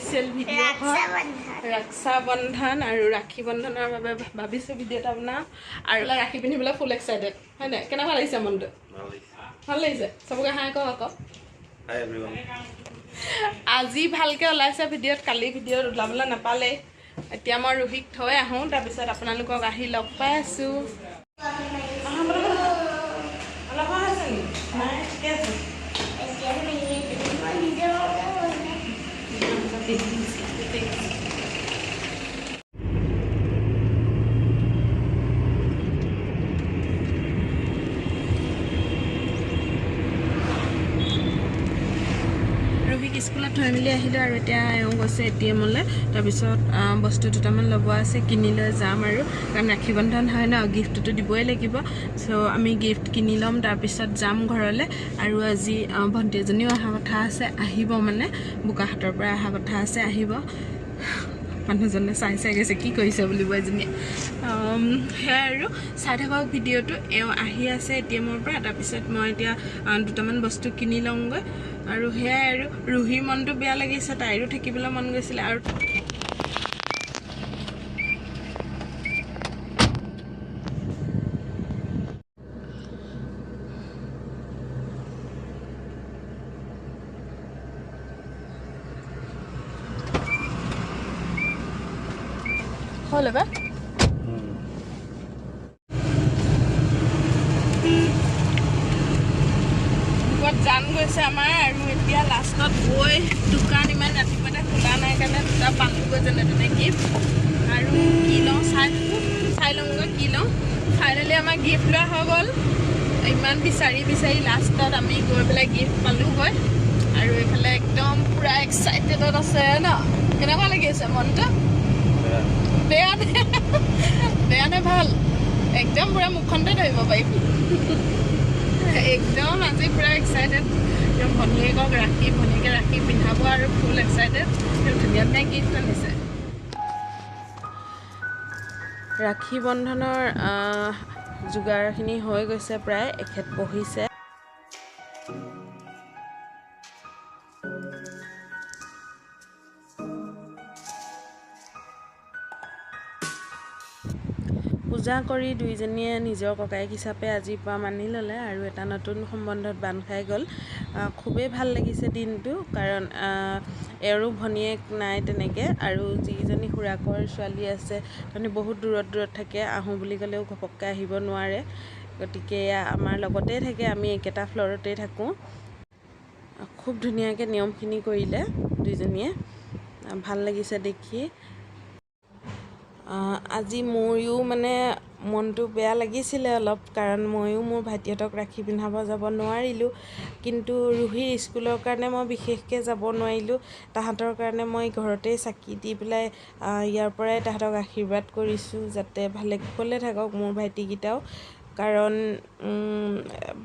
special video' ৰাক্ষা বন্ধন আৰু ৰাখি বন্ধনৰ বাবে ভাবিছোঁ ভিডিঅ' এটা বনাওঁ আৰু ৰাখি পিন্ধিবলৈ ফুল এক্সাইটেড হয় নাই কেনেকুৱা লাগিছে মনটো ভাল লাগিছে চবকে হাই কওক আকৌ আজি ভালকৈ ওলাইছে ভিডিঅ'ত কালি ভিডিঅ'ত ওলাবলৈ নাপালে এতিয়া মই ৰুহিক থৈ আহোঁ তাৰপিছত আপোনালোকক আহি লগ পাই আছোঁ স্কুলত থৈ মেলি আহিলোঁ আৰু এতিয়া এওঁ গৈছে ATMলৈ তাৰপিছত বস্তু দুটামান ল'ব আছে কিনি লৈ যাম আৰু কাৰণ ৰাখি বন্ধন হয় ন গিফ্টটো দিবই লাগিব চ' আমি গিফ্ট কিনি ল'ম তাৰপিছত যাম ঘৰলৈ আৰু আজি ভণ্টি এজনীও অহা কথা আছে আহিব মানে বোকাহাটৰ পৰা অহা কথা আছে আহিব মানুহজনে চাই গৈছে কি কৰিছে বুলিব এজনীয়ে সেয়াই আৰু চাই থাকক ভিডিঅ'টো এওঁ আহি আছে ATMৰ পৰা তাৰপিছত মই এতিয়া দুটামান বস্তু কিনি লওঁগৈ আৰু সেয়াই আৰু ৰুহিৰ মনটো বেয়া লাগিছে তাইৰো থাকিবলৈ মন গৈছিলে আৰু হ'ল এবাৰ জান গৈছে আমাৰ আৰু এতিয়া লাষ্টত গৈ দোকান ইমান ৰাতিপুৱাতে খোলা নাই কাৰণে দুটা পালোগৈ যেনে তেনে গিফ্ট আৰু কি লওঁ চাই লওঁগৈ কি লওঁ ফাইনেলি আমাৰ গিফ্ট লোৱা হৈ গ'ল ইমান বিচাৰি লাষ্টত আমি গৈ পেলাই গিফ্ট পালোঁগৈ আৰু এইফালে একদম পূৰা এক্সাইটেডত আছে ন কেনেকুৱা লাগি আছে মনটো বেয়া নে ভাল একদম পূৰা মুখখনতে ধৰিব পাৰিম একদম আজি পূৰা এক্সাইটেড একদম ভনীয়েকক ভনীয়েকে ৰাখি পিন্ধাব আৰু ফুল এক্সাইটেড ধুনীয়া ধুনীয়া গিফ্ট আনিছে ৰাখি বন্ধনৰ যোগাৰখিনি হৈ গৈছে প্ৰায় এখেত বহিছে পূজা কৰি দুইজনীয়ে নিজৰ ককায়েক হিচাপে আজিৰ পৰা মানি ল'লে আৰু এটা নতুন সম্বন্ধত বান্ধ খাই গ'ল খুবেই ভাল লাগিছে দিনটো কাৰণ এওঁৰো ভনীয়েক নাই তেনেকৈ আৰু যিকেইজনী খুৰাকৰ ছোৱালী আছে তাৰমানে বহুত দূৰত থাকে আহোঁ বুলি ক'লেও ঘপককৈ আহিব নোৱাৰে গতিকে আমাৰ লগতে থাকে আমি একেটা ফ্ল'ৰতেই থাকোঁ খুব ধুনীয়াকৈ নিয়মখিনি কৰিলে দুইজনীয়ে ভাল লাগিছে দেখি আজি ময়ো মানে মনটো বেয়া লাগিছিলে অলপ কাৰণ ময়ো মোৰ ভাইটিহঁতক ৰাখি পিন্ধাব যাব নোৱাৰিলোঁ কিন্তু ৰুহিৰ স্কুলৰ কাৰণে মই বিশেষকৈ যাব নোৱাৰিলোঁ তাহাঁতৰ কাৰণে মই ঘৰতেই চাকি দি পেলাই ইয়াৰ পৰাই তাহাঁতক আশীৰ্বাদ কৰিছোঁ যাতে ভালে কুশলে থাকক মোৰ ভাইটিকেইটাও কাৰণ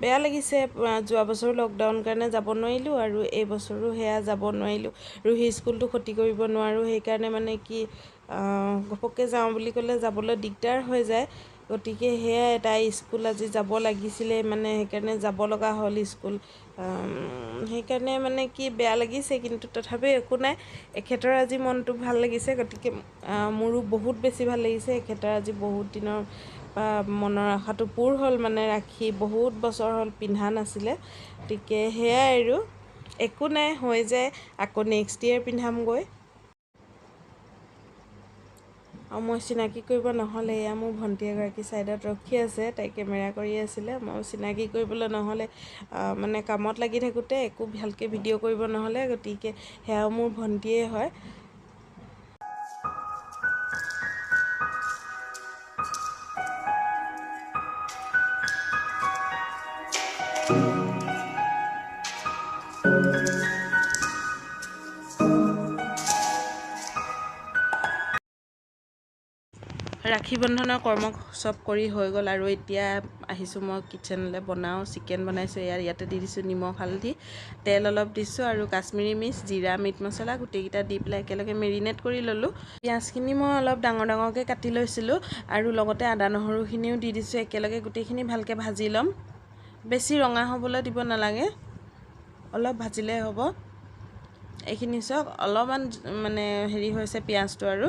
বেয়া লাগিছে যোৱা বছৰো লকডাউন কাৰণে যাব নোৱাৰিলোঁ আৰু এই বছৰো সেয়া যাব নোৱাৰিলোঁ ৰুহি স্কুলটো ক্ষতি কৰিব নোৱাৰোঁ সেইকাৰণে মানে কি ঘপককৈ যাওঁ বুলি ক'লে যাবলৈ দিগদাৰ হৈ যায় গতিকে সেয়াই তাই স্কুল আজি যাব লাগিছিলে মানে সেইকাৰণে যাব লগা হ'ল স্কুল সেইকাৰণে মানে কি বেয়া লাগিছে কিন্তু তথাপিও একো নাই এখেতৰ আজি মনটো ভাল লাগিছে গতিকে মোৰো বহুত বেছি ভাল লাগিছে এখেতৰ আজি বহুত দিনৰ মনৰ আশাটো পূৰ হ'ল মানে ৰাখি বহুত বছৰ হ'ল পিন্ধা নাছিলে গতিকে সেয়াই আৰু একো নাই হৈ যায় আকৌ নেক্সট ইয়েৰ পিন্ধামগৈ আৰু মই চিনাকি কৰিব নহ'লে এয়া মোৰ ভণ্টি এগৰাকী ছাইডত ৰখি আছে তাই কেমেৰা কৰি আছিলে মই চিনাকি কৰিবলৈ নহ'লে মানে কামত লাগি থাকোঁতে একো ভালকৈ ভিডিঅ' কৰিব নহ'লে গতিকে সেয়াও মোৰ ভণ্টিয়ে হয় ৰাখি বন্ধনৰ কৰ্ম চব কৰি হৈ গ'ল আৰু এতিয়া আহিছোঁ মই কিটচেনলৈ বনাওঁ চিকেন বনাইছোঁ ইয়াতে দি দিছোঁ নিমখ হালধি তেল অলপ দিছোঁ আৰু কাশ্মীৰী মিৰ্চ জিৰা মিট মছলা গোটেইকেইটা দি পেলাই একেলগে মেৰিনেট কৰি ল'লোঁ পিঁয়াজখিনি মই অলপ ডাঙৰকৈ কাটি লৈছিলোঁ আৰু লগতে আদা নহৰুখিনিও দি দিছোঁ একেলগে গোটেইখিনি ভালকৈ ভাজি ল'ম বেছি ৰঙা হ'বলৈ দিব নালাগে অলপ ভাজিলে হ'ব এইখিনি চাওক অলপমান মানে হেৰি হৈছে পিঁয়াজটো আৰু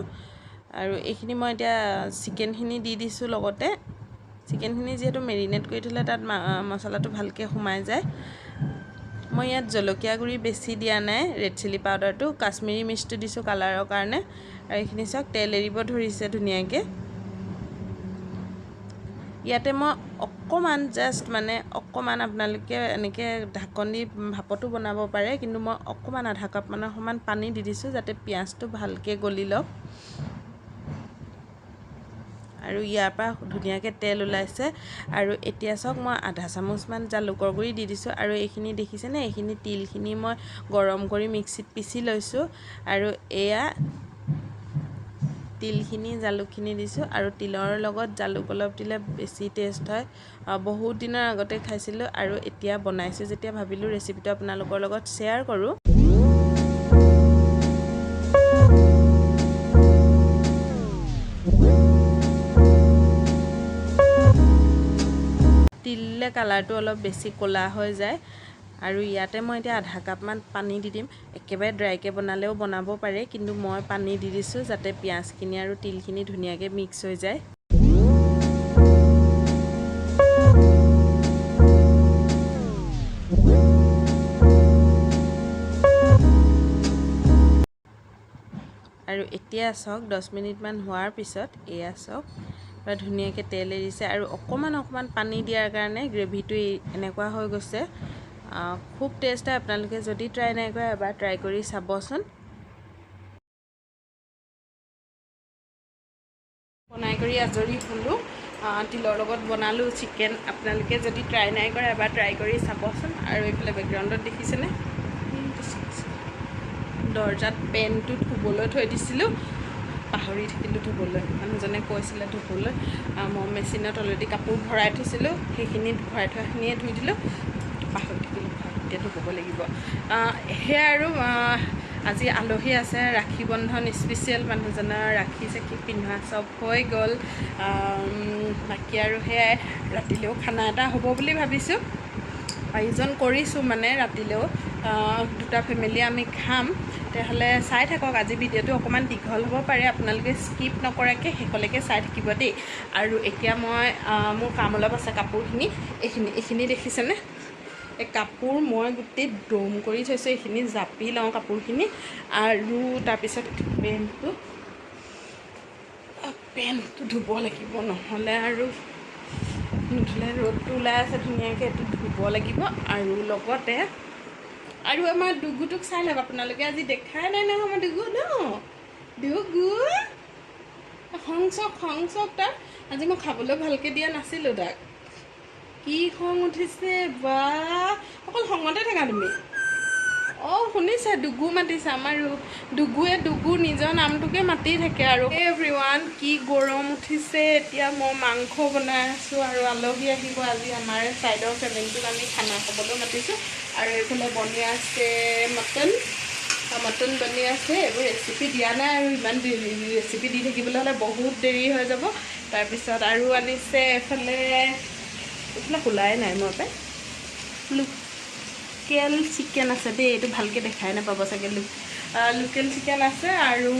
এইখিনি মই এতিয়া চিকেনখিনি দি দিছোঁ লগতে চিকেনখিনি যিহেতু মেৰিনেট কৰি থ'লে তাত মছলাটো ভালকৈ সোমাই যায় মই ইয়াত জলকীয়া গুড়ি বেছি দিয়া নাই ৰেড চিলি পাউডাৰটো কাশ্মীৰী মিৰ্চটো দিছোঁ কালাৰৰ কাৰণে আৰু এইখিনি চাওক তেল এৰিব ধৰিছে ধুনীয়াকৈ ইয়াতে মই অকণমান জাষ্ট মানে অকণমান আপোনালোকে এনেকৈ ঢাকন দি ভাপতো বনাব পাৰে কিন্তু মই অকণমান আধা কাপমানৰ সমান পানী দি দিছোঁ যাতে পিঁয়াজটো ভালকৈ গলি লওক আৰু ইয়াৰ পৰা ধুনীয়াকৈ তেল ওলাইছে আৰু এতিয়া চাওক মই আধা চামুচমান জালুকৰ গুড়ি দি দিছোঁ আৰু এইখিনি দেখিছেনে এইখিনি তিলখিনি মই গৰম কৰি মিক্সিত পিচি লৈছোঁ আৰু এয়া তিলখিনি জালুকখিনি দিছোঁ আৰু তিলৰ লগত জালুক অলপ দিলে বেছি টেষ্ট হয় বহুত দিনৰ আগতে খাইছিলোঁ আৰু এতিয়া বনাইছোঁ যেতিয়া ভাবিলোঁ ৰেচিপিটো আপোনালোকৰ লগত শ্বেয়াৰ কৰোঁ তিলে কালাৰটো অলপ বেছি ক'লা হৈ যায় আৰু ইয়াতে মই এতিয়া আধা কাপমান পানী দি দিম একেবাৰে ড্ৰাইকৈ বনালেও বনাব পাৰে কিন্তু মই পানী দি দিছোঁ যাতে পিঁয়াজখিনি আৰু তিলখিনি ধুনীয়াকৈ মিক্স হৈ যায় আৰু এতিয়া চাওক 10 মিনিটমান হোৱাৰ পিছত এয়া চাওক ধুনীয়াকৈ তেল এৰিছে আৰু অকণমান পানী দিয়াৰ কাৰণে গ্ৰেভিটো এনেকুৱা হৈ গৈছে খুব টেষ্ট হয় আপোনালোকে যদি ট্ৰাই নাই কৰে এবাৰ ট্ৰাই কৰি চাবচোন বনাই কৰি আজৰি হ'লোঁ তিলৰ লগত বনালোঁ চিকেন আপোনালোকে যদি ট্ৰাই নাই কৰে এবাৰ ট্ৰাই কৰি চাবচোন আৰু এইফালে বেকগ্ৰাউণ্ডত দেখিছেনে দৰ্জাত পেনটো ধুবলৈ থৈ দিছিলোঁ পাহৰি থাকিলোঁ ধুবলৈ মানুহজনে কৈছিলে ধুবলৈ মই মেচিনত অলৰেডি কাপোৰ ভৰাই থৈছিলোঁ সেইখিনি ভৰাই থোৱাখিনিয়ে ধুই দিলোঁ পাহৰি থাকিলোঁ এতিয়া ধুব লাগিব সেয়া আৰু আজি আলহী আছে ৰাখি বন্ধন স্পেচিয়েল মানুহজনৰ ৰাখি চাখি পিন্ধা চব হৈ গ'ল বাকী আৰু সেয়াই ৰাতিলেও খানা এটা হ'ব বুলি ভাবিছোঁ আয়োজন কৰিছোঁ মানে ৰাতিলেও দুটা ফেমিলি আমি খাম তেতিয়াহ'লে চাই থাকক আজি ভিডিঅ'টো অকণমান দীঘল হ'ব পাৰে আপোনালোকে স্কিপ নকৰাকৈ শেষলৈকে চাই থাকিব দেই আৰু এতিয়া মই মোৰ কাম অলপ আছে কাপোৰখিনি এইখিনি দেখিছেনে এই কাপোৰ মই গোটেই দম কৰি থৈছোঁ এইখিনি জাপি লওঁ কাপোৰখিনি আৰু তাৰপিছত পেণ্টটো ধুব লাগিব নহ'লে আৰু নুধুলে ৰ'দটো ওলাই আছে ধুনীয়াকৈ এইটো ধুব লাগিব আৰু লগতে আৰু আমাৰ ডুগুটোক চাই লওক আপোনালোকে আজি দেখাই নাই নহয় আমাৰ ডুগু ন ডুগু খং তাৰ আজি মই খাবলৈ ভালকৈ দিয়া নাছিলোঁ তাক কি খং উঠিছে বা অকল খঙতে থাকা তুমি শুনিছে ডুগু মাতিছে আমাৰ ডুগু নিজৰ নামটোকে মাতি থাকে আৰু এভৰিৱান কি গৰম উঠিছে এতিয়া মই মাংস বনাই আছোঁ আৰু আলহী আহিব আজি আমাৰ ছাইডৰ ফেমিলিটোক আমি খানা খাবলৈ মাতিছোঁ আৰু এইফালে বনি আছে মটন বনি আছে এইবোৰ ৰেচিপি দিয়া নাই আৰু ইমান ৰেচিপি দি থাকিবলৈ হ'লে বহুত দেৰি হৈ যাব তাৰপিছত আৰু আনিছে এইফালে খোলাই নাই মই লোকেল চিকেন আছে দেই এইটো ভালকৈ দেখাই নাপাব চাগে লোকেল চিকেন আছে আৰু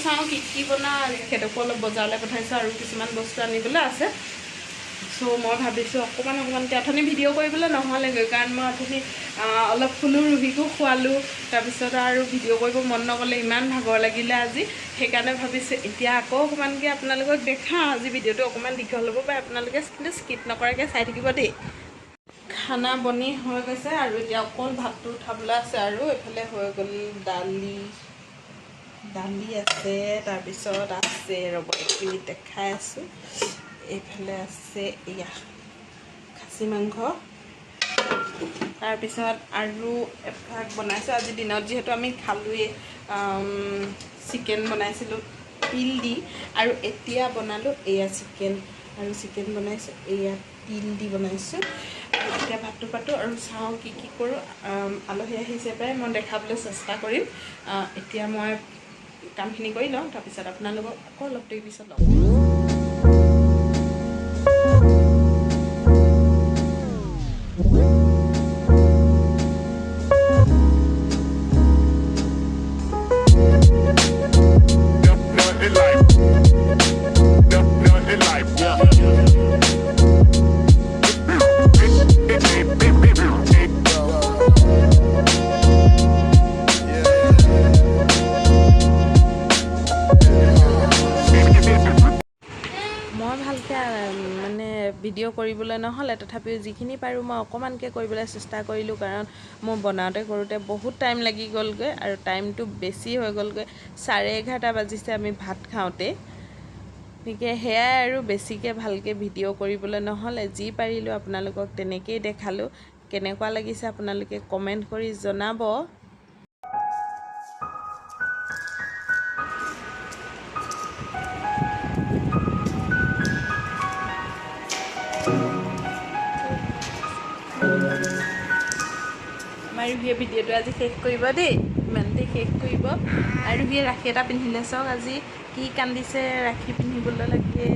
চাওঁ কি বনাওঁ সেইটোকো অলপ বজাৰলৈ পঠাইছোঁ আৰু কিছুমান বস্তু আনিবলৈ আছে চ' মই ভাবিছোঁ অকণমানকৈ অথনি ভিডিঅ' কৰিবলৈ নহ'লেগৈ কাৰণ মই অথনি অলপ শুলোঁ ৰুহিকো খোৱালোঁ তাৰপিছত আৰু ভিডিঅ' কৰিব মন নগ'লে ইমান ভাগৰ লাগিলে আজি সেইকাৰণে ভাবিছোঁ এতিয়া আকৌ অকণমানকৈ আপোনালোকক দেখাওঁ আজি ভিডিঅ'টো অকণমান দীঘল হ'ব পাৰে আপোনালোকে কিন্তু স্কিপ নকৰাকৈ চাই থাকিব দেই খানা বনি হৈ গৈছে আৰু এতিয়া অকল ভাতটো উঠাবলৈ আছে আৰু এইফালে হৈ গ'ল দালি আছে তাৰপিছত আছে ৰ'ব এক মিনিট দেখাই আছোঁ এইফালে আছে এয়া খাচী মাংস তাৰপিছত আৰু এভাগ বনাইছোঁ আজি দিনত যিহেতু আমি খালোঁৱেই চিকেন বনাইছিলোঁ তিল দি আৰু এতিয়া বনালোঁ এয়া চিকেন আৰু চিকেন বনাইছোঁ এয়া তিল দি বনাইছোঁ এতিয়া ভাতটো পাতোঁ আৰু চাওঁ কি কৰোঁ আলহী আহিছে প্ৰায় মই দেখাবলৈ চেষ্টা কৰিম এতিয়া মই কামখিনি কৰি লওঁ তাৰপিছত আপোনালোকক আকৌ অলপ দেৰি পিছত লওঁ তেনেকৈ মানে ভিডিঅ' কৰিবলৈ নহ'লে তথাপিও যিখিনি পাৰোঁ মই অকণমানকৈ কৰিবলৈ চেষ্টা কৰিলোঁ কাৰণ মই বনাওঁতে কৰোঁতে বহুত টাইম লাগি গ'লগৈ আৰু টাইমটো বেছি হৈ গ'লগৈ 11:30 বাজিছে আমি ভাত খাওঁতে গতিকে সেয়াই আৰু বেছিকৈ ভালকৈ ভিডিঅ' কৰিবলৈ নহ'লে যি পাৰিলোঁ আপোনালোকক তেনেকৈয়ে দেখালোঁ কেনেকুৱা লাগিছে আপোনালোকে কমেণ্ট কৰি জনাব আমাৰ ৰুহিয়ে ভিডিঅ'টো আজি শেষ কৰিব দেই ইমানতে শেষ কৰিব আৰু ৰুহিয়ে ৰাখি এটা পিন্ধিলে চাওক আজি কি কান্দিছে ৰাখি পিন্ধিবলৈ লাগে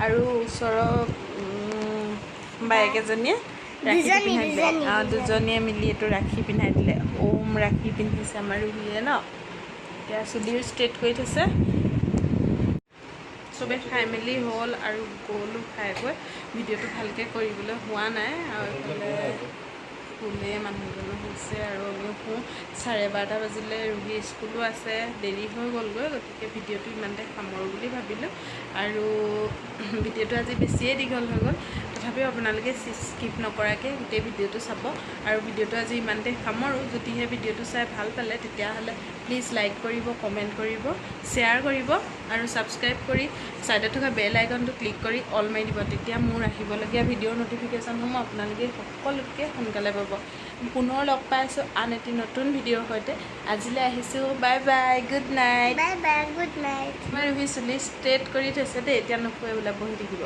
আৰু ওচৰৰ বায়েক এজনীয়ে ৰাখি পিন্ধাই দিলে দুজনীয়ে মিলি এইটো ৰাখি পিন্ধাই দিলে ওম ৰাখি পিন্ধিছে আমাৰ ৰুহিয়ে ন এতিয়া চুলিও ষ্ট্ৰেইট কৰি থৈছে চবে খাই মেলি হ'ল আৰু গ'লো খাই গৈ ভিডিঅ'টো ভালকৈ কৰিবলৈ হোৱা নাই আৰু এইফালে শুলে মানুহজনো হৈছে আৰু আমিও শুওঁ 12:30 বাজিলে ৰুহি স্কুলো আছে দেৰি হৈ গ'লগৈ গতিকে ভিডিঅ'টো ইমানতে সামৰোঁ বুলি ভাবিলোঁ আৰু ভিডিঅ'টো আজি বেছিয়ে দীঘল হৈ গ'ল তথাপিও আপোনালোকে স্কিপ নকৰাকৈ গোটেই ভিডিঅ'টো চাব আৰু ভিডিঅ'টো আজি ইমানতে সামৰোঁ যদিহে ভিডিঅ'টো চাই ভাল পালে তেতিয়াহ'লে প্লিজ লাইক কৰিব কমেণ্ট কৰিব শ্বেয়াৰ কৰিব আৰু ছাবস্ক্ৰাইব কৰি ছাইডত থকা বেল আইকনটো ক্লিক কৰি অল মাৰি দিব তেতিয়া মোৰ আহিবলগীয়া ভিডিঅ'ৰ ন'টিফিকেশ্যনসমূহ আপোনালোকে সকলোতকৈ সোনকালে পাব পুনৰ লগ পাই আছোঁ আন এটি নতুন ভিডিঅ'ৰ সৈতে আজিলৈ আহিছোঁ বাই বাই গুড নাইট মই ৰুহি চুলি ষ্ট্ৰেইট কৰি থৈছে দেই এতিয়া নুশুৱে বোলে বহি থাকিব